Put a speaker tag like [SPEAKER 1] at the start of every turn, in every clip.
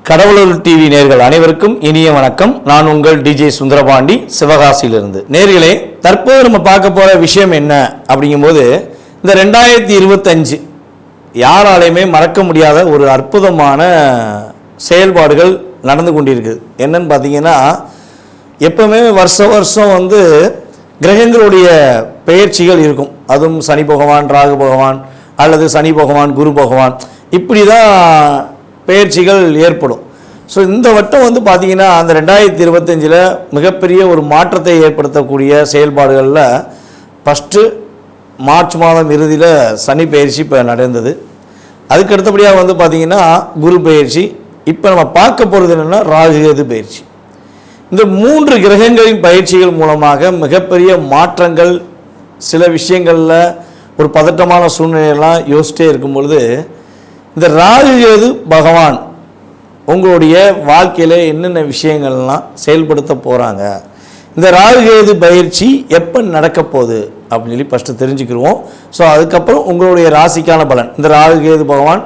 [SPEAKER 1] கடவுளூர் TV நேர்கள் அனைவருக்கும் இனிய வணக்கம். நான் உங்கள் டிஜே சுந்தரபாண்டி, சிவகாசியிலிருந்து. நேர்களே, தற்போது நம்ம பார்க்க போகிற விஷயம் என்ன அப்படிங்கும்போது, இந்த 2025 யாராலையுமே மறக்க முடியாத ஒரு அற்புதமான செயல்பாடுகள் நடந்து கொண்டிருக்குது. என்னன்னு பார்த்தீங்கன்னா, எப்பவுமே வருஷம் கிரகங்களுடைய பெயர்ச்சிகள் இருக்கும். அதுவும் சனி பகவான், ராகு பகவான், அல்லது சனி பகவான், குரு பகவான், இப்படி தான் பெயர்ச்சிகள் ஏற்படும். ஸோ இந்த வட்டம் பார்த்தீங்கன்னா, அந்த 2025 மிகப்பெரிய ஒரு மாற்றத்தை ஏற்படுத்தக்கூடிய செயல்பாடுகளில் ஃபஸ்ட்டு மார்ச் மாதம் இறுதியில் சனி பயிற்சி இப்போ நடந்தது. அதுக்கு அடுத்தபடியாக பார்த்தீங்கன்னா குரு பயிற்சி. இப்போ நம்ம பார்க்க போகிறது என்னென்னா ராகு கேது பயிற்சி. இந்த 3 கிரகங்களின் பயிற்சிகள் மூலமாக மிகப்பெரிய மாற்றங்கள், சில விஷயங்களில் ஒரு பதட்டமான சூழ்நிலையெல்லாம் யோசிச்சிட்டே இருக்கும் பொழுது, இந்த ராகு கேது பகவான் உங்களுடைய வாழ்க்கையில் என்னென்ன விஷயங்கள்லாம் செயல்படுத்த போகிறாங்க, இந்த ராகு கேது பயிற்சி எப்போ நடக்க போகுது அப்படின்னு சொல்லி ஃபஸ்ட்டு தெரிஞ்சுக்கிடுவோம். ஸோ அதுக்கப்புறம் உங்களுடைய ராசிக்கான பலன், இந்த ராகு கேது பகவான்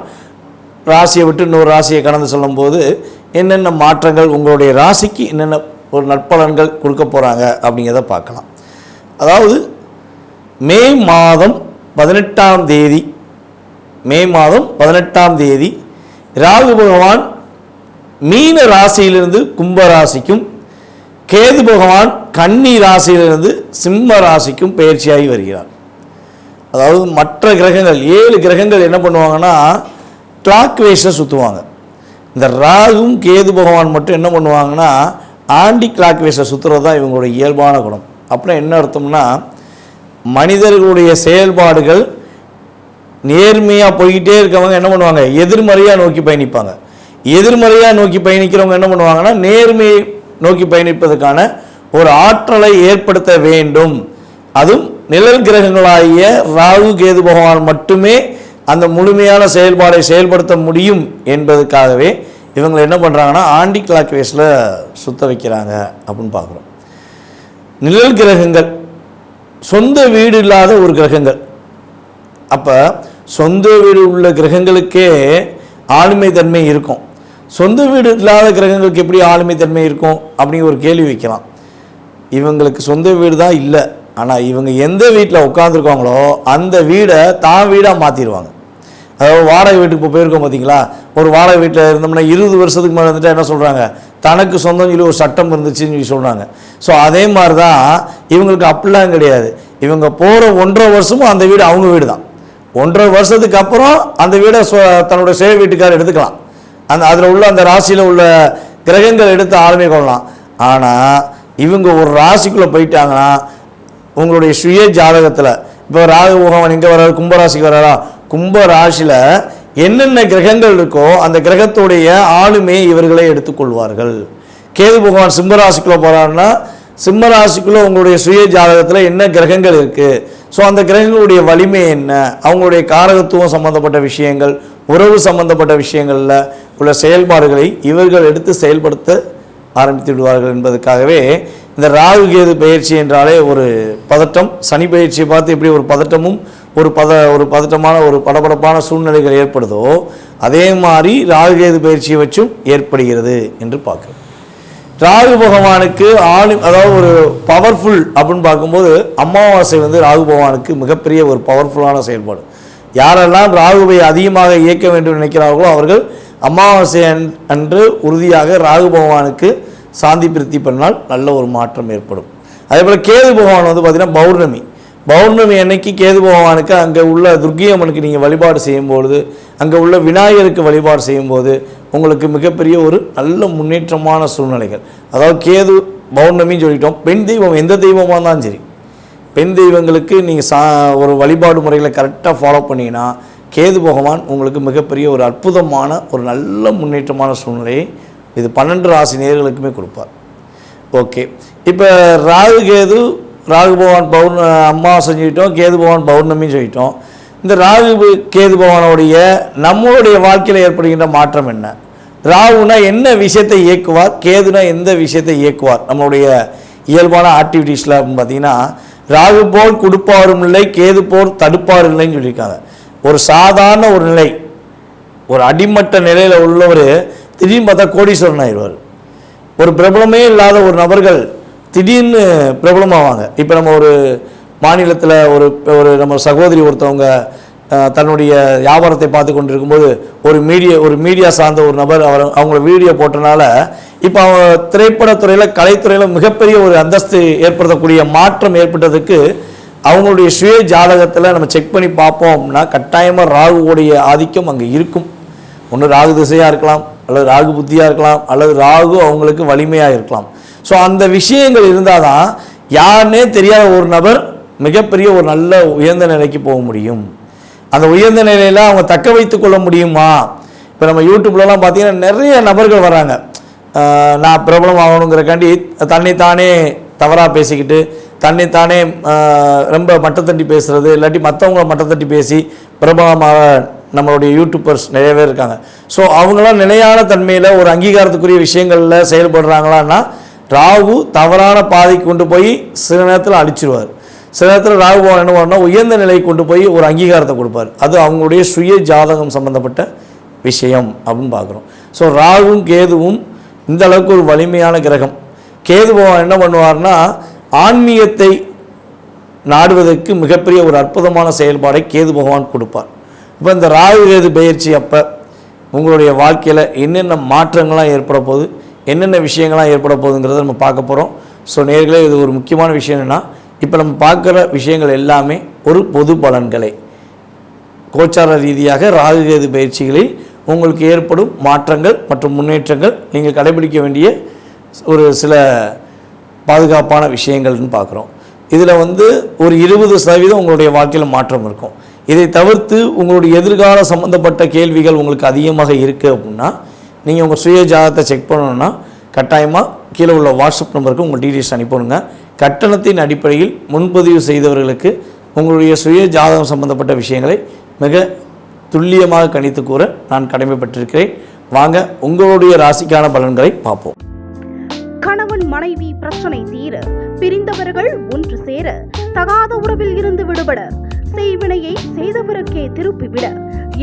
[SPEAKER 1] ராசியை விட்டு இன்னொரு ராசியை கடந்து சொல்லும்போது என்னென்ன மாற்றங்கள், உங்களுடைய ராசிக்கு என்னென்ன ஒரு நற்பலன்கள் கொடுக்க போகிறாங்க அப்படிங்கிறத பார்க்கலாம். அதாவது மே மாதம் 18ஆம் தேதி ராகு பகவான் மீன ராசியிலிருந்து கும்ப ராசிக்கும், கேது பகவான் கன்னி ராசியிலிருந்து சிம்ம ராசிக்கும் பயிற்சியாகி வருகிறார். அதாவது மற்ற கிரகங்கள் 7 கிரகங்கள் என்ன பண்ணுவாங்கன்னா கிளாக் வைஸில் சுற்றுவாங்க. இந்த ராகும் கேது பகவான் மட்டும் என்ன பண்ணுவாங்கன்னா ஆண்டி கிளாக் வைஸில் சுற்றுறது தான் இவங்களுடைய இயல்பான குணம். அப்படின்னா என்ன அர்த்தம்னா, மனிதர்களுடைய செயல்பாடுகள் நேர்மையாக போய்கிட்டே இருக்கவங்க என்ன பண்ணுவாங்க, எதிர்மறையாக நோக்கி பயணிப்பாங்க. எதிர்மறையாக நோக்கி பயணிக்கிறவங்க என்ன பண்ணுவாங்கன்னா நேர்மையை நோக்கி பயணிப்பதற்கான ஒரு ஆற்றலை ஏற்படுத்த வேண்டும். அதுவும் நிழல் கிரகங்களாகிய ராகு கேது பகவான் மட்டுமே அந்த முழுமையான செயல்பாடை செயல்படுத்த முடியும் என்பதற்காகவே இவங்க என்ன பண்ணுறாங்கன்னா ஆண்டி கிளாக் வைஸில் சுத்த வைக்கிறாங்க அப்படின்னு பார்க்குறோம். நிழல் கிரகங்கள் சொந்த வீடு இல்லாத ஒரு கிரகங்கள். அப்போ சொந்த வீடு உள்ள கிரகங்களுக்கே ஆளுமை தன்மை இருக்கும். சொந்த வீடு இல்லாத கிரகங்களுக்கு எப்படி ஆளுமை தன்மை இருக்கும் அப்படிங்கிற ஒரு கேள்வி வைக்கலாம். இவங்களுக்கு சொந்த வீடு தான் இல்லை, ஆனால் இவங்க எந்த வீட்டில் உட்காந்துருக்காங்களோ அந்த வீடை தான் வீடாக மாற்றிடுவாங்க. அதாவது வாடகை வீட்டுக்கு இப்போ போயிருக்கோம் பார்த்தீங்களா, ஒரு வாடகை வீட்டில் இருந்தோம்னா 20 வருஷத்துக்கு மேலே வந்துட்டு என்ன சொல்கிறாங்க, தனக்கு சொந்தம் சொல்லி ஒரு சட்டம் இருந்துச்சுன்னு சொல்லி சொல்கிறாங்க. ஸோ அதே மாதிரி தான் இவங்களுக்கு அப்படிலாம் கிடையாது. இவங்க போகிற 1.5 வருஷமும் அந்த வீடு அவங்க வீடு தான். 1.5 வருஷத்துக்கு அப்புறம் அந்த வீடை தன்னுடைய சேவை வீட்டுக்காரர் எடுத்துக்கலாம். அதில் உள்ள அந்த ராசியில் உள்ள கிரகங்கள் எடுத்து ஆளுமை கொள்ளலாம். ஆனால் இவங்க ஒரு ராசிக்குள்ளே போயிட்டாங்கன்னா உங்களுடைய சுய ஜாதகத்தில் இப்போ ராகு பகவான் எங்கே வர்றாரு, கும்பராசிக்கு வர்றாரா, கும்ப ராசியில் என்னென்ன கிரகங்கள் இருக்கோ அந்த கிரகத்துடைய ஆளுமையை இவர்களே எடுத்துக்கொள்வார்கள். கேது பகவான் சிம்மராசிக்குள்ளே போகிறாருன்னா சிம்மராசிக்குள்ளே உங்களுடைய சுய ஜாதகத்தில் என்ன கிரகங்கள் இருக்குது, ஸோ அந்த கிரகங்களுடைய வலிமை என்ன, அவங்களுடைய காரகத்துவம் சம்மந்தப்பட்ட விஷயங்கள், உறவு சம்பந்தப்பட்ட விஷயங்களில் உள்ள செயல்பாடுகளை இவர்கள் எடுத்து செயல்படுத்த ஆரம்பித்து விடுவார்கள் என்பதற்காகவே இந்த ராகு கேது பயிற்சி என்றாலே ஒரு பதட்டம். சனி பயிற்சியை பார்த்து எப்படி ஒரு பதட்டமும் ஒரு பதட்டமான ஒரு படபடப்பான சூழ்நிலைகள் ஏற்படுதோ அதே மாதிரி ராகு கேது பயிற்சியை வச்சும் ஏற்படுகிறது என்று பார்க்குறோம். ராகு பகவானுக்கு அதாவது ஒரு பவர்ஃபுல் அப்படின்னு பார்க்கும்போது அமாவாசை ராகு பகவானுக்கு மிகப்பெரிய ஒரு பவர்ஃபுல்லான செயல்பாடு. யாரெல்லாம் ராகுவை அதிகமாக இயக்க வேண்டும் நினைக்கிறார்களோ அவர்கள் அமாவாசை அன்று உறுதியாக ராகு பகவானுக்கு சாந்தி பிரித்தி பண்ணால் நல்ல ஒரு மாற்றம் ஏற்படும். அதே போல் கேது பகவான் பார்த்திங்கன்னா பௌர்ணமி அன்னைக்கு கேது பகவானுக்கு அங்கே உள்ள துர்க்கை அம்மனுக்கு நீங்கள் வழிபாடு செய்யும்பொழுது, அங்கே உள்ள விநாயகருக்கு வழிபாடு செய்யும்போது உங்களுக்கு மிகப்பெரிய ஒரு நல்ல முன்னேற்றமான சூழ்நிலைகள். அதாவது கேது பௌர்ணமின்னு சொல்லிட்டோம். பெண் தெய்வம் எந்த தெய்வமாக இருந்தாலும் சரி, பெண் தெய்வங்களுக்கு நீங்கள் ஒரு வழிபாடு முறைகளை கரெக்டாக ஃபாலோ பண்ணிங்கன்னா கேது பகவான் உங்களுக்கு மிகப்பெரிய ஒரு அற்புதமான ஒரு நல்ல முன்னேற்றமான சூழ்நிலையை இது 12 ராசி நேயர்களுக்குமே கொடுப்பார். ஓகே, இப்போ ராகு பகவான் அமாவாசை சொல்லிட்டோம், கேது பகவான் பௌர்ணமின்னு சொல்லிட்டோம். இந்த ராகு கேது பகவானுடைய நம்மளுடைய வாழ்க்கையில் ஏற்படுகின்ற மாற்றம் என்ன, ராகுனா என்ன விஷயத்தை இயக்குவார், கேதுனா எந்த விஷயத்தை இயக்குவார் நம்மளுடைய இயல்பான ஆக்டிவிட்டீஸில் அப்படின்னு பார்த்தீங்கன்னா, ராகு போல் கொடுப்பாரும் இல்லை, கேது போல் தடுப்பார் இல்லைன்னு சொல்லியிருக்காங்க. ஒரு சாதாரண ஒரு நிலை, ஒரு அடிமட்ட நிலையில் உள்ளவர் திடீர்னு பார்த்தா கோடீஸ்வரன் ஆயிடுவார். ஒரு பிரபலமே இல்லாத ஒரு நபர்கள் திடீர்னு பிரபலமாவாங்க. இப்போ நம்ம ஒரு மாநிலத்தில் ஒரு நம்ம சகோதரி ஒருத்தவங்க தன்னுடைய வியாபாரத்தை பார்த்து கொண்டு இருக்கும்போது ஒரு மீடியா சார்ந்த ஒரு நபர் அவங்கள வீடியோ போட்டனால இப்போ அவங்க திரைப்படத்துறையில் கலைத்துறையில் மிகப்பெரிய ஒரு அந்தஸ்து ஏற்படுத்தக்கூடிய மாற்றம் ஏற்பட்டதுக்கு அவங்களுடைய சுய ஜாதகத்தில் நம்ம செக் பண்ணி பார்ப்போம் அப்படின்னா கட்டாயமாக ராகுவோடைய ஆதிக்கம் அங்கே இருக்கும். ஒன்று ராகு திசையாக இருக்கலாம், அல்லது ராகு புத்தியாக இருக்கலாம், அல்லது ராகு அவங்களுக்கு வலிமையாக இருக்கலாம். ஸோ அந்த விஷயங்கள் இருந்தால் தான் யாருன்னே தெரியாத ஒரு நபர் மிகப்பெரிய ஒரு நல்ல உயர்ந்த நிலைக்கு போக முடியும். அந்த உயர்ந்த நிலையில் அவங்க தக்க வைத்து கொள்ள முடியுமா? இப்போ நம்ம யூடியூப்லலாம் பார்த்தீங்கன்னா நிறைய நபர்கள் வராங்க, நான் பிரபலம் ஆகணுங்கிறக்காண்டி தன்னைத்தானே தவறாக பேசிக்கிட்டு தன்னைத்தானே ரொம்ப மட்டத்தட்டி பேசுகிறது, இல்லாட்டி மற்றவங்கள மட்டத்தட்டி பேசி பிரபலமாக நம்மளுடைய யூடியூபர்ஸ் நிறைய பேர் இருக்காங்க. ஸோ அவங்களாம் நிலையான தன்மையில் ஒரு அங்கீகாரத்துக்குரிய விஷயங்களில் செயல்படுறாங்களான்னா ராகு தவறான பாதைக்கு கொண்டு போய் சில நேரத்தில் அழிச்சிருவார். சில நேரத்தில் ராகு பகவான் என்ன பண்ணால் உயர்ந்த நிலைக்கு கொண்டு போய் ஒரு அங்கீகாரத்தை கொடுப்பார். அது அவங்களுடைய சுய ஜாதகம் சம்பந்தப்பட்ட விஷயம் அப்படின்னு பார்க்குறோம். ஸோ ராகுவும் கேதுவும் இந்த அளவுக்கு ஒரு வலிமையான கிரகம். கேது பகவான் என்ன பண்ணுவார்னா ஆன்மீகத்தை நாடுவதற்கு மிகப்பெரிய ஒரு அற்புதமான செயல்பாடை கேது பகவான் கொடுப்பார். இப்போ இந்த ராகு கேது பயிற்சி அப்போ உங்களுடைய வாழ்க்கையில் என்னென்ன மாற்றங்கள்லாம் ஏற்பட போகுது, என்னென்ன விஷயங்கள்லாம் ஏற்பட போகுதுங்கிறத நம்ம பார்க்க போகிறோம். ஸோ நேர்களே, இது ஒரு முக்கியமான விஷயம் என்னென்னா, இப்போ நம்ம பார்க்குற விஷயங்கள் எல்லாமே ஒரு பொது பலன்களை கோச்சார ரீதியாக ராகு கேது பயிற்சிகளில் உங்களுக்கு ஏற்படும் மாற்றங்கள் மற்றும் முன்னேற்றங்கள் நீங்கள் கடைபிடிக்க வேண்டிய ஒரு சில பாதுகாப்பான விஷயங்கள்னு பார்க்குறோம். இதில் ஒரு 20% உங்களுடைய வாழ்க்கையில் மாற்றம் இருக்கும். இதை தவிர்த்து உங்களுடைய எதிர்கால சம்மந்தப்பட்ட கேள்விகள் உங்களுக்கு அதிகமாக இருக்குது அப்படின்னா நீங்கள் உங்கள் சுய ஜாதகத்தை செக் பண்ணணுன்னா கட்டாயமாக கீழே உள்ள வாட்ஸ்அப் நம்பருக்கு உங்கள் டீட்டெயில்ஸ் அனுப்பணுங்க. கட்டணத்தின் அடிப்படையில் முன்பதிவு செய்தவர்களுக்கு உங்களுடைய சுய ஜாதகம் சம்பந்தப்பட்ட விஷயங்களை மிக துல்லியமாக கணித்து கூற நான் கடமைப்பட்டிருக்கிறேன். வாங்க உங்களுடைய ராசிக்கான பலன்களை பார்ப்போம்.
[SPEAKER 2] கணவன் மனைவி பிரச்சனை தீர, பிரிந்தவர்கள் ஒன்று சேர, தகாத உறவில் இருந்து விடுபட, செய்வினையை செய்தவருக்கே திருப்பிவிட,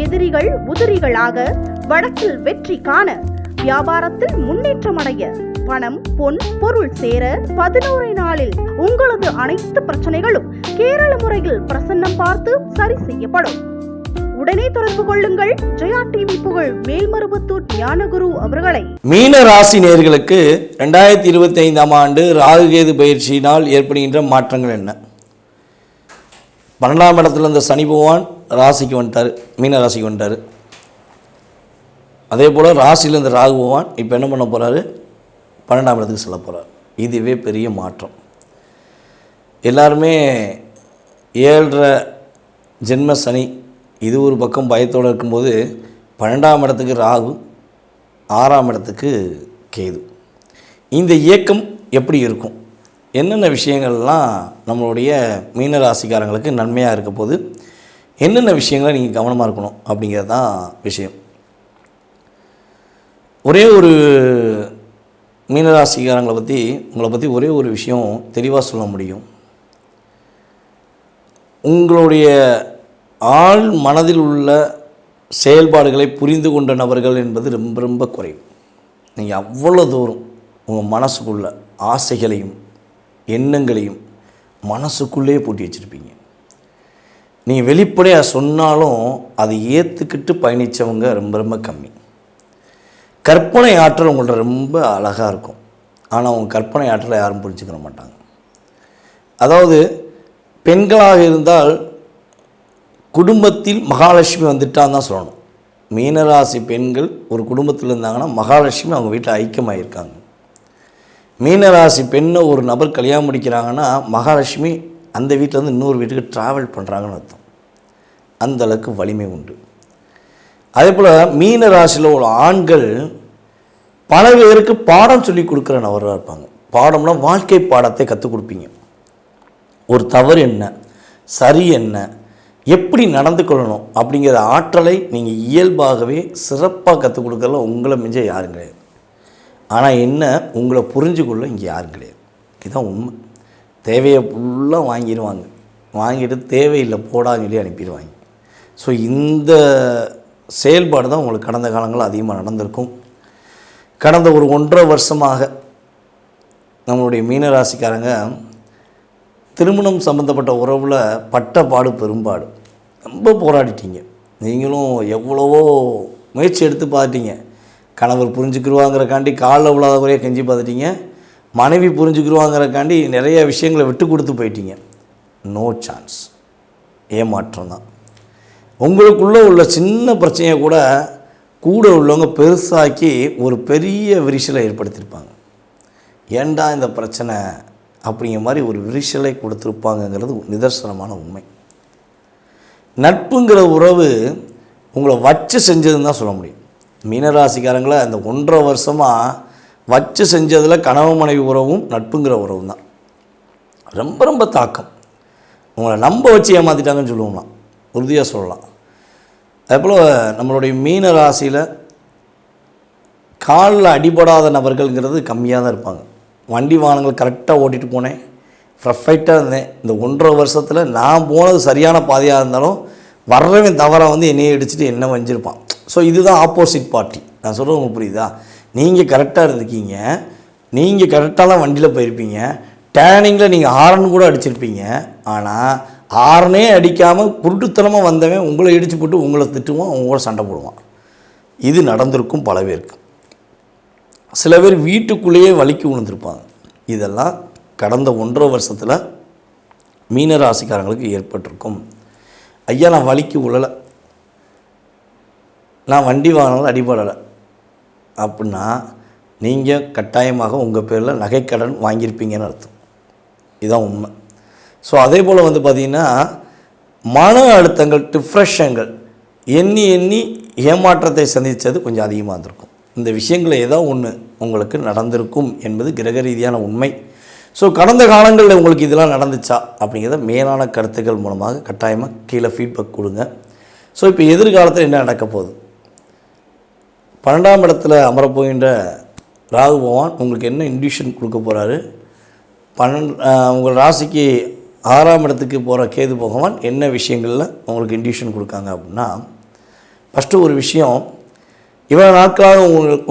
[SPEAKER 2] எதிரிகள் உதிரிகளாக, வழக்கில் வெற்றி காண, வியாபாரத்தில் முன்னேற்றம் அடைய, பணம் பொன் பொருள் சேர 11 நாளில் உங்களது அனைத்து பிரச்சனைகளும் கேரள முறையில் பிரசன்னம் பார்த்து சரி செய்யப்படும். உடனே தொடர்பு கொள்ளுங்கள். ஜெயா டிவி புகழ் மேல்மருவத்தூர் ஞானகுரு அவர்களை.
[SPEAKER 1] மீன ராசி நேயர்களுக்கு 2025ஆம் ஆண்டு ராகு கேது பயிற்சியினால் ஏற்படுகின்ற மாற்றங்கள் என்ன? 12ஆம் இடத்துல இந்த சனி பகவான் ராசிக்கு வந்துட்டார், மீன ராசிக்கு வந்துட்டார். அதே போல் ராசியில் இந்த ராகு பகவான் இப்போ என்ன பண்ண போகிறாரு? 12ஆம் இடத்துக்கு செல்ல போகிறார். இதுவே பெரிய மாற்றம். எல்லாருமே 7.5 ஜென்ம சனி இது ஒரு பக்கம் பயத்தோடு இருக்கும்போது 12ஆம் இடத்துக்கு ராகு, 6ஆம் இடத்துக்கு கேது. இந்த இயக்கம் எப்படி இருக்கும், என்னென்ன விஷயங்கள்லாம் நம்மளுடைய மீனராசிக்காரங்களுக்கு நன்மையாக இருக்க போது, என்னென்ன விஷயங்களை நீங்கள் கவனமாக இருக்கணும் அப்படிங்கிறது தான் விஷயம். ஒரே ஒரு உங்களை பற்றி ஒரே ஒரு விஷயம் தெளிவாக சொல்ல முடியும். உங்களுடைய ஆள் மனதில் உள்ள செயல்பாடுகளை புரிந்து கொண்ட நபர்கள் என்பது ரொம்ப ரொம்ப குறைவு. நீங்கள் அவ்வளோ தூரம் உங்கள் மனசுக்குள்ள ஆசைகளையும் எண்ணங்களையும் மனசுக்குள்ளே பூட்டி வச்சுருப்பீங்க. நீங்கள் வெளிப்படையாக சொன்னாலும் அதை ஏற்றுக்கிட்டு பயணித்தவங்க ரொம்ப ரொம்ப கம்மி. கற்பனை ஆற்றல் உங்கள்கிட்ட ரொம்ப அழகாக இருக்கும். ஆனால் உங்கள் கற்பனை ஆற்றலை யாரும் புரிஞ்சுக்கிற மாட்டாங்க. அதாவது பெண்களாக இருந்தால் குடும்பத்தில் மகாலட்சுமி வந்துட்டான்னு தான் சொல்லணும். மீனராசி பெண்கள் ஒரு குடும்பத்தில் இருந்தாங்கன்னா மகாலட்சுமி அவங்க வீட்டில் ஐக்கியமாகிருக்காங்க. மீனராசி பெண்ணை ஒரு நபர் கல்யாணம் முடிக்கிறாங்கன்னா மகாலட்சுமி அந்த வீட்டிலேருந்து இன்னொரு வீட்டுக்கு ட்ராவல் பண்ணுறாங்கன்னு அர்த்தம். அந்தளவுக்கு வலிமை உண்டு. அதே போல் மீன ராசியில் உள்ள ஆண்கள் பல பேருக்கு பாடம் சொல்லி கொடுக்குற நபராக இருப்பாங்க. பாடம்னா வாழ்க்கை பாடத்தை கற்றுக் கொடுப்பீங்க. ஒரு தவறு என்ன, சரி என்ன, எப்படி நடந்து கொள்ளணும் அப்படிங்கிற ஆற்றலை நீங்கள் இயல்பாகவே சிறப்பாக கற்றுக் கொடுக்கறதுல உங்களை மிஞ்ச யாரும் கிடையாது. ஆனால் என்ன, உங்களை புரிஞ்சுக்கொள்ள இங்கே யாரும் கிடையாது. இதுதான் உண்மை. தேவையை ஃபுல்லாக வாங்கிடுவாங்க, வாங்கிட்டு தேவையில்லை போடான்னு சொல்லி அனுப்பிடுவாங்க. ஸோ இந்த செயல்பாடு தான் உங்களுக்கு கடந்த காலங்களில் அதிகமாக நடந்திருக்கும். கடந்த ஒரு 1.5 வருஷமாக நம்மளுடைய மீனராசிக்காரங்க திருமணம் சம்மந்தப்பட்ட உறவில் பட்ட பாடு பெரும்பாடு ரொம்ப போராடிட்டீங்க. நீங்களும் எவ்வளவோ முயற்சி எடுத்து பார்த்துட்டீங்க. கணவர் புரிஞ்சுக்கிடுவாங்கிறக்காண்டி காலில் விழாத குறையாக கெஞ்சி பார்த்துட்டீங்க. மனைவி புரிஞ்சுக்கிடுவாங்கிறக்காண்டி நிறைய விஷயங்களை விட்டு கொடுத்து போயிட்டீங்க. No chance. ஏமாற்றம் தான். உங்களுக்குள்ளே உள்ள சின்ன பிரச்சனையை கூட உள்ளவங்க பெருசாக்கி ஒரு பெரிய விரிசலை ஏற்படுத்தியிருப்பாங்க. ஏண்டா இந்த பிரச்சனை அப்படிங்கிற மாதிரி ஒரு விரிசலை கொடுத்துருப்பாங்கங்கிறது நிதர்சனமான உண்மை. நட்புங்கிற உறவு உங்களை வச்சு செஞ்சதுன்னு தான் சொல்ல முடியும். மீனராசிக்காரங்களை அந்த 1.5 வருஷமாக வச்சு செஞ்சதில் கணவன் மனைவி உறவும் நட்புங்கிற உறவும் தான் ரொம்ப ரொம்ப தாக்கம். உங்களை நம்ப வச்சு ஏமாற்றிட்டாங்கன்னு சொல்லுவோம்னா உறுதியாக சொல்லலாம். அதேபோல் நம்மளுடைய மீன ராசியில் காலில் அடிபடாத நபர்கள்ங்கிறது கம்மியாக தான் இருப்பாங்க. வண்டி வாகனங்கள் கரெக்டாக ஓட்டிகிட்டு போனேன், பர்ஃபெக்டாக இருந்தேன். இந்த 1.5 வருஷத்தில் நான் போனது சரியான பாதையாக இருந்தாலும் வர்றவன் தவறாக என்னையே இடிச்சிட்டு என்ன வஞ்சிருப்பான். ஸோ இதுதான் ஆப்போசிட் பார்ட்டி. நான் சொல்கிறது உங்களுக்கு புரியுதா? நீங்கள் கரெக்டாக இருந்துக்கீங்க, நீங்கள் கரெக்டாக தான் வண்டியில் போயிருப்பீங்க, டேனிங்கில் நீங்கள் ஹாரன் கூட அடிச்சிருப்பீங்க. ஆனால் ஹாரனே அடிக்காமல் குருட்டுத்தனமாக வந்தவன் உங்களை இடித்து போட்டு உங்களை திட்டுவான், உங்களோட சண்டை போடுவான். இது நடந்திருக்கும் பல பேருக்கு. சில பேர் வீட்டுக்குள்ளேயே வலிக்கு விழுந்திருப்பாங்க. இதெல்லாம் கடந்த 1.5 வருஷத்தில் மீனராசிக்காரங்களுக்கு ஏற்பட்டிருக்கும். ஐயா நான் வலிக்கு விழலை, நான் வண்டி வாகனங்கள் அடிபடலை அப்படின்னா நீங்கள் கட்டாயமாக உங்கள் பேரில் நகைக்கடன் வாங்கியிருப்பீங்கன்னு அர்த்தம். இதுதான் உண்மை. ஸோ அதே போல் பார்த்திங்கன்னா மன அழுத்தங்கள், டிப்ரெஷன்கள் எண்ணி ஏமாற்றத்தை சந்தித்தது கொஞ்சம் அதிகமாக இருந்திருக்கும். இந்த விஷயங்களில் ஏதோ ஒன்று உங்களுக்கு நடந்திருக்கும் என்பது கிரக ரீதியான உண்மை. ஸோ கடந்த காலங்களில் உங்களுக்கு இதெல்லாம் நடந்துச்சா அப்படிங்கிறத மேலான கருத்துக்கள் மூலமாக கட்டாயமாக கீழே ஃபீட்பேக் கொடுங்க. ஸோ இப்போ எதிர்காலத்தில் என்ன நடக்க போகுது? 12ஆம் இடத்துல அமரப்போகின்ற ராகு பகவான் உங்களுக்கு என்ன இன்டியூஷன் கொடுக்க போகிறாரு? உங்கள் ராசிக்கு 6ஆம் இடத்துக்கு போகிற கேது பகவான் என்ன விஷயங்களில் உங்களுக்கு இன்டியூஷன் கொடுக்காங்க அப்படின்னா, ஃபஸ்ட்டு ஒரு விஷயம், இவ்வளவு நாட்களாக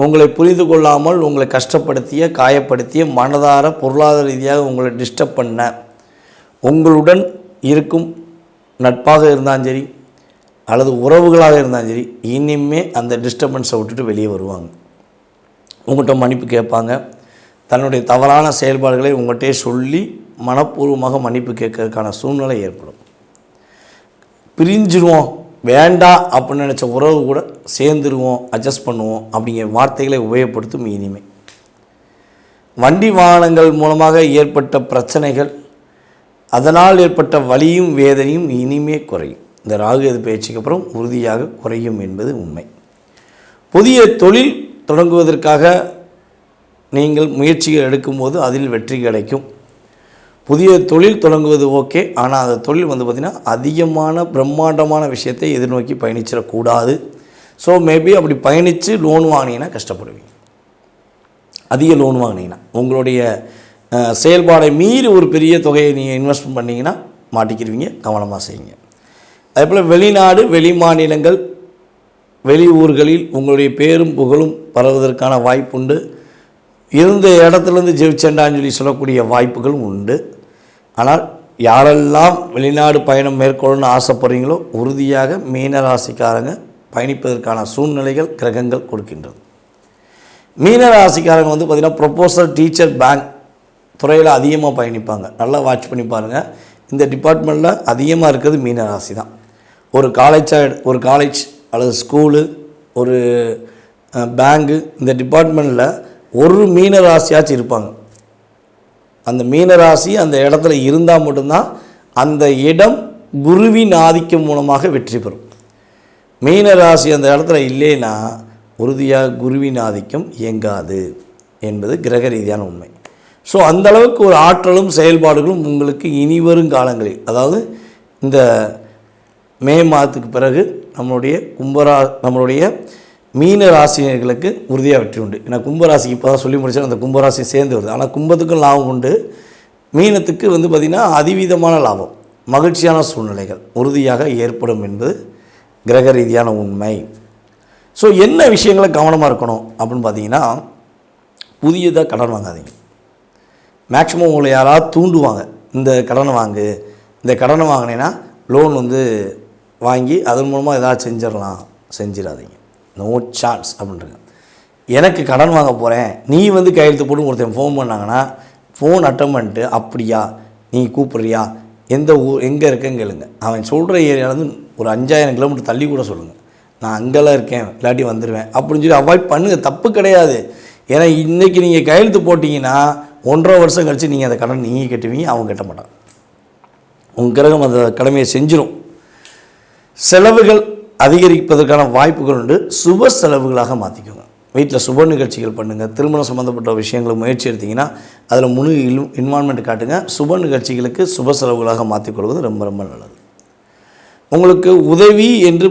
[SPEAKER 1] உங்களை புரிந்து கொள்ளாமல் உங்களை கஷ்டப்படுத்திய, காயப்படுத்திய, மனதார பொருளாதார ரீதியாக உங்களை டிஸ்டர்ப் பண்ண உங்களுடன் இருக்கும் நட்பாக இருந்தாலும் சரி அல்லது உறவுகளாக இருந்தாலும் சரி, இனிமே அந்த டிஸ்டர்பன்ஸை விட்டுட்டு வெளியே வருவாங்க. உங்கள்கிட்ட மன்னிப்பு கேட்பாங்க. தன்னுடைய தவறான செயல்பாடுகளை உங்கள்கிட்டே சொல்லி மனப்பூர்வமாக மன்னிப்பு கேட்கறதுக்கான சூழ்நிலை ஏற்படும். பிரிஞ்சிடுவோம், வேண்டாம் அப்படின்னு நினச்ச உறவு கூட சேர்ந்துருவோம், அட்ஜஸ்ட் பண்ணுவோம் அப்படிங்கிற வார்த்தைகளை உபயோகப்படுத்தும். இனிமே வண்டி வாகனங்கள் மூலமாக ஏற்பட்ட பிரச்சனைகள், அதனால் ஏற்பட்ட வலியும் வேதனையும் இனிமே குறையும். இந்த ராகு எது பயிற்சிக்கு அப்புறம் உறுதியாக குறையும் என்பது உண்மை. புதிய தொழில் தொடங்குவதற்காக நீங்கள் முயற்சிகள் எடுக்கும்போது அதில் வெற்றி கிடைக்கும். புதிய தொழில் தொடங்குவது ஓகே, ஆனால் அந்த தொழில் பார்த்திங்கன்னா அதிகமான பிரம்மாண்டமான விஷயத்தை எதிர்நோக்கி பயணிச்சிடக்கூடாது. ஸோ மேபி அப்படி பயணித்து லோன் வாங்கினீங்கன்னா கஷ்டப்படுவீங்க. அதிக லோன் வாங்கினீங்கன்னா உங்களுடைய செயல்பாடை மீறி ஒரு பெரிய தொகையை நீங்கள் இன்வெஸ்ட் பண்ணிங்கன்னா மாட்டிக்கிடுவீங்க. கவனமாக செய்யுங்க. அதேபோல் வெளிநாடு, வெளி மாநிலங்கள், வெளி ஊர்களில் உங்களுடைய பேரும் புகழும் பரவுவதற்கான வாய்ப்புண்டு. இருந்த இடத்துலேருந்து ஜெயிச்சண்டான்னு சொல்லக்கூடிய வாய்ப்புகளும் உண்டு. ஆனால் யாரெல்லாம் வெளிநாடு பயணம் மேற்கொள்ளணும்னு ஆசைப்படுறீங்களோ உறுதியாக மீனராசிக்காரங்க பயணிப்பதற்கான சூழ்நிலைகள் கிரகங்கள் கொடுக்கின்றது. மீனராசிக்காரங்க பார்த்திங்கன்னா ப்ரொபோசல், டீச்சர், பேங்க் துறையில் அதிகமாக பயணிப்பாங்க. நல்லா வாட்ச் பண்ணி பாருங்கள். இந்த டிபார்ட்மெண்ட்டில் அதிகமாக இருக்கிறது மீனராசி தான். ஒரு காலேஜ் அல்லது ஸ்கூலு, ஒரு பேங்கு, இந்த டிபார்ட்மெண்ட்டில் ஒரு மீனராசியாச்சும் இருப்பாங்க. அந்த மீனராசி அந்த இடத்துல இருந்தால் மட்டும்தான் அந்த இடம் குருவின் ஆதிக்கம் மூலமாக வெற்றி பெறும். மீனராசி அந்த இடத்துல இல்லைன்னா உறுதியாக குருவின் ஆதிக்கம் இயங்காது என்பது கிரக ரீதியான உண்மை. ஸோ அந்தளவுக்கு ஒரு ஆற்றலும் செயல்பாடுகளும் உங்களுக்கு இனிவரும் காலங்களில், அதாவது இந்த மே மாதத்துக்கு பிறகு நம்மளுடைய மீன ராசினர்களுக்கு உறுதியாக வெற்றி உண்டு. ஏன்னா கும்பராசிக்கு இப்போ தான் சொல்லி முடிச்சா அந்த கும்பராசி சேர்ந்து வருது. ஆனால் கும்பத்துக்கும் லாபம் உண்டு, மீனத்துக்கு பார்த்திங்கன்னா அதிவிதமான லாபம், மகிழ்ச்சியான சூழ்நிலைகள் உறுதியாக ஏற்படும் என்பது கிரக ரீதியான உண்மை. ஸோ என்ன விஷயங்களை கவனமாக இருக்கணும் அப்படின்னு பார்த்தீங்கன்னா, புதியதாக கடன் வாங்காதீங்க. மேக்ஸிமம் உங்களை யாராவது தூண்டுவாங்க, இந்த கடனை வாங்கு, இந்த கடனை வாங்கினேன்னா லோன் வாங்கி அதன் மூலமாக ஏதாவது செஞ்சிடாதீங்க. No chance அப்படின்ட்டுங்க. எனக்கு கடன் வாங்க போகிறேன், நீ கையெழுத்து போட்டு ஒருத்தன் ஃபோன் பண்ணாங்கன்னா ஃபோன் அட்டன் பண்ணிட்டு, அப்படியா நீ கூப்பிட்றியா, எந்த ஊர் எங்கே இருக்கேன்னு கேளுங்க. அவன் சொல்கிற ஏரியாவிலேருந்து ஒரு 5000 கிலோமீட்டர் தள்ளி கூட சொல்லுங்கள், நான் அங்கெல்லாம் இருக்கேன், இல்லாட்டி வந்துடுவேன் அப்படின்னு சொல்லி அவாய்ட் பண்ணுங்கள். தப்பு கிடையாது. ஏன்னா இன்றைக்கி நீங்கள் கையெழுத்து போட்டிங்கன்னா 1.5 வருஷம் கழித்து நீங்கள் அந்த கடன் நீங்கள் கட்டுவீங்க, அவங்க கட்ட மாட்டாங்க. உங்கள் கிரகம் அந்த கடமையை செஞ்சிடும். செலவுகள் அதிகரிப்பதற்கான வாய்ப்புகள் உண்டு. சுப செலவுகளாக மாற்றிக்கோங்க. வீட்டில் சுப நிகழ்ச்சிகள் பண்ணுங்கள். திருமணம் சம்மந்தப்பட்ட விஷயங்களுக்கு முயற்சி எடுத்திங்கன்னா அதில் முழு இன்வால்மெண்ட் காட்டுங்க. சுப நிகழ்ச்சிகளுக்கு சுப செலவுகளாக மாற்றிக்கொள்வது ரொம்ப ரொம்ப நல்லது. உங்களுக்கு உதவி என்று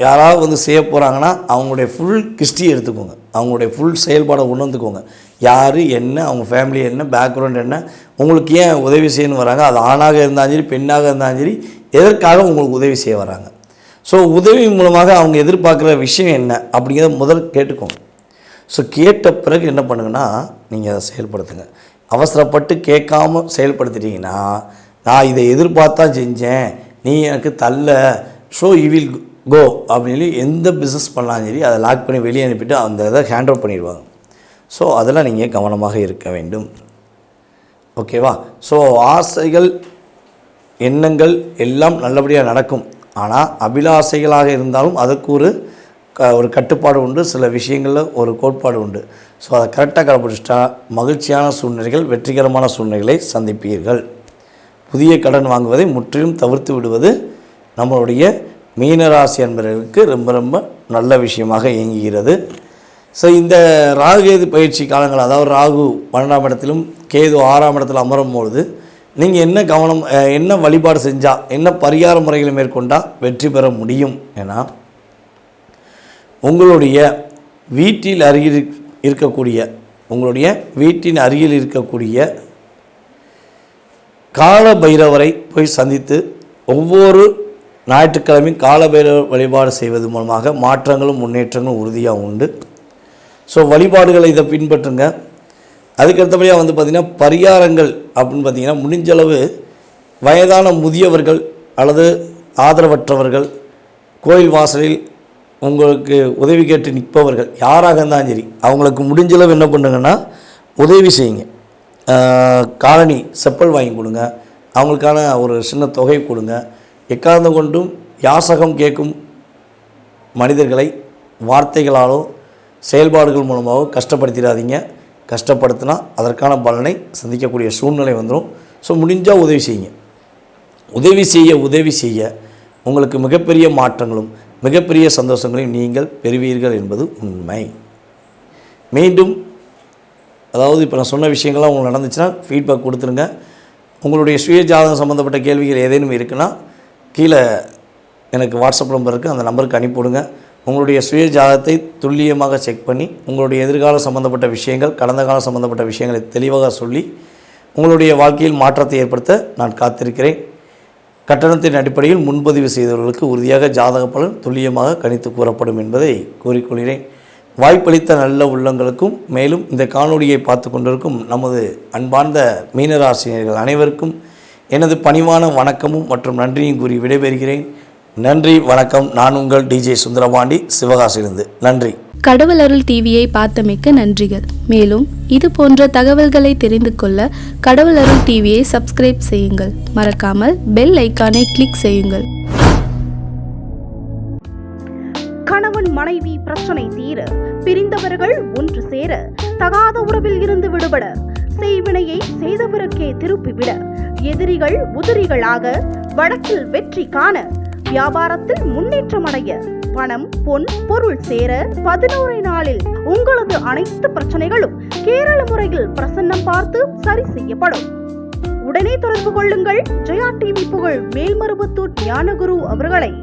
[SPEAKER 1] யாராவது செய்ய போகிறாங்கன்னா அவங்களுடைய ஃபுல் ஹிஸ்ட்ரி எடுத்துக்கோங்க, அவங்களுடைய ஃபுல் செயல்பாடை உணர்ந்துக்கோங்க. யார் என்ன, அவங்க ஃபேமிலி என்ன, பேக்ரவுண்ட் என்ன, உங்களுக்கு ஏன் உதவி செய்யணும் வராங்க, அது ஆணாக இருந்தாலும் சரி பெண்ணாக இருந்தாலும் சரி, எதற்காக உங்களுக்கு உதவி செய்ய வராங்க. ஸோ உதவி மூலமாக அவங்க எதிர்பார்க்குற விஷயம் என்ன அப்படிங்கிறத முதல் கேட்டுக்கோங்க. ஸோ கேட்ட பிறகு என்ன பண்ணுங்கன்னா நீங்கள் அதை செயல்படுத்துங்க. அவசரப்பட்டு கேட்காம செயல்படுத்திட்டீங்கன்னா, நான் இதை எதிர்பார்த்தா செஞ்சேன், நீ எனக்கு தள்ள, ஸோ யூ வில் கோ அப்படின்னு சொல்லி எந்த பிஸ்னஸ் பண்ணாலும் சரி அதை லாக் பண்ணி வெளியே அனுப்பிட்டு அந்த இதை ஹேண்ட் ஓவர் பண்ணிடுவாங்க. ஸோ அதெல்லாம் நீங்கள் கவனமாக இருக்க வேண்டும். ஓகேவா? ஸோ ஆசைகள் எண்ணங்கள் எல்லாம் நல்லபடியாக நடக்கும். ஆனால் அபிலாசைகளாக இருந்தாலும் அதுக்கு ஒரு கட்டுப்பாடு உண்டு, சில விஷயங்களில் ஒரு கோட்பாடு உண்டு. ஸோ அதை கரெக்டாக கடைப்பிடிச்சிட்டா மகிழ்ச்சியான சூழ்நிலைகள், வெற்றிகரமான சூழ்நிலைகளை சந்திப்பீர்கள். புதிய கடன் வாங்குவதை முற்றிலும் தவிர்த்து விடுவது நம்மளுடைய மீனராசி என்பவர்களுக்கு ரொம்ப ரொம்ப நல்ல விஷயமாக இயங்குகிறது. ஸோ இந்த ராகுகேது பயிற்சி காலங்கள், அதாவது ராகு 12ஆம் இடத்திலும் கேது 6ஆம் இடத்தில் அமரும் பொழுது நீங்கள் என்ன வழிபாடு செஞ்சால், என்ன பரிகார முறைகளை மேற்கொண்டால் வெற்றி பெற முடியும்? ஏன்னா உங்களுடைய வீட்டின் அருகில் இருக்கக்கூடிய கால பைரவரை போய் சந்தித்து ஒவ்வொரு ஞாயிற்றுக்கிழமையும் கால பைரவர் வழிபாடு செய்வது மூலமாக மாற்றங்களும் முன்னேற்றங்களும் உறுதியாக உண்டு. ஸோ வழிபாடுகளை இதை பின்பற்றுங்க. அதுக்கடுத்தபடியாக பார்த்திங்கன்னா பரிகாரங்கள் அப்படின்னு பார்த்திங்கன்னா, முடிஞ்சளவு வயதான முதியவர்கள் அல்லது ஆதரவற்றவர்கள், கோயில் வாசலில் உங்களுக்கு உதவி கேட்டு நிற்பவர்கள் யாராக இருந்தாலும் சரி, அவங்களுக்கு முடிஞ்சளவு என்ன பண்ணுங்கன்னா உதவி செய்யுங்க. காலனி செப்பல் வாங்கி கொடுங்க, அவங்களுக்கான ஒரு சின்ன தொகை கொடுங்க. எக்காரணம் கொண்டும் யாசகம் கேட்கும் மனிதர்களை வார்த்தைகளாலோ செயல்பாடுகள் மூலமாகவோ கஷ்டப்படுத்திடாதீங்க. கஷ்டப்படுத்தினா அதற்கான பலனை சந்திக்கக்கூடிய சூழ்நிலை வந்துடும். ஸோ முடிஞ்சால் உதவி செய்யுங்க. உதவி செய்ய உங்களுக்கு மிகப்பெரிய மாற்றங்களும் மிகப்பெரிய சந்தோஷங்களையும் நீங்கள் பெறுவீர்கள் என்பது உண்மை. மீண்டும் அதாவது இப்போ நான் சொன்ன விஷயங்கள்லாம் உங்களுக்கு நடந்துச்சுன்னா ஃபீட்பேக் கொடுத்துருங்க. உங்களுடைய சுய ஜாதகம் சம்மந்தப்பட்ட கேள்விகள் ஏதேனும் இருக்குன்னா கீழே எனக்கு வாட்ஸ்அப் நம்பர் இருக்குது, அந்த நம்பருக்கு அனுப்பிவிடுங்க. உங்களுடைய சுய ஜாதகத்தை துல்லியமாக செக் பண்ணி உங்களுடைய எதிர்கால சம்மந்தப்பட்ட விஷயங்கள், கடந்த கால சம்மந்தப்பட்ட விஷயங்களை தெளிவாக சொல்லி உங்களுடைய வாழ்க்கையில் மாற்றத்தை ஏற்படுத்த நான் காத்திருக்கிறேன். கட்டணத்தின் அடிப்படையில் முன்பதிவு செய்தவர்களுக்கு உறுதியாக ஜாதக பலன் துல்லியமாக கணித்து கூறப்படும் என்பதை கூறிக்கொள்கிறேன். வாய்ப்பளித்த நல்ல உள்ளங்களுக்கும், மேலும் இந்த காணொளியை பார்த்து கொண்டிருக்கும் நமது அன்பார்ந்த மீனராசினியர்கள் அனைவருக்கும் எனது பணிவான வணக்கமும் மற்றும் நன்றியும் கூறி விடைபெறுகிறேன். நன்றி, வணக்கம். நான் உங்கள் டிஜே சுந்தரபாண்டி, சிவகாசியிலிருந்து. நன்றி.
[SPEAKER 3] கடவுள் அருள் டிவியை பார்த்தமைக்க நன்றிகள். மேலும் இது போன்ற தகவல்களை தெரிந்து கொள்ள கடவுள் அருள் டிவியை சப்ஸ்கிரைப் செய்யுங்கள். மறக்காமல் பெல் ஐக்கானை கிளிக் செய்யுங்கள்.
[SPEAKER 2] கணவன் மனைவி பிரச்சனை தீர, பிரிந்தவர்கள் ஒன்று சேர, தகாத உறவில் இருந்து விடுபட, செய்வினையை செய்தவருக்கே திருப்பிவிட, எதிரிகள் உதிரிகளாக, வழக்கில் வெற்றி காண, வியாபாரத்தில் முன்னேற்றம் அடைய, பணம் பொன் பொருள் சேர 11 நாளில் உங்களது அனைத்து பிரச்சனைகளும் கேரள முறையில் பிரசன்னம் பார்த்து சரி செய்யப்படும். உடனே தொடர்பு கொள்ளுங்கள். ஜெயா டிவி புகழ் மேல்மருவத்தூர் ஞானகுரு அவர்களை.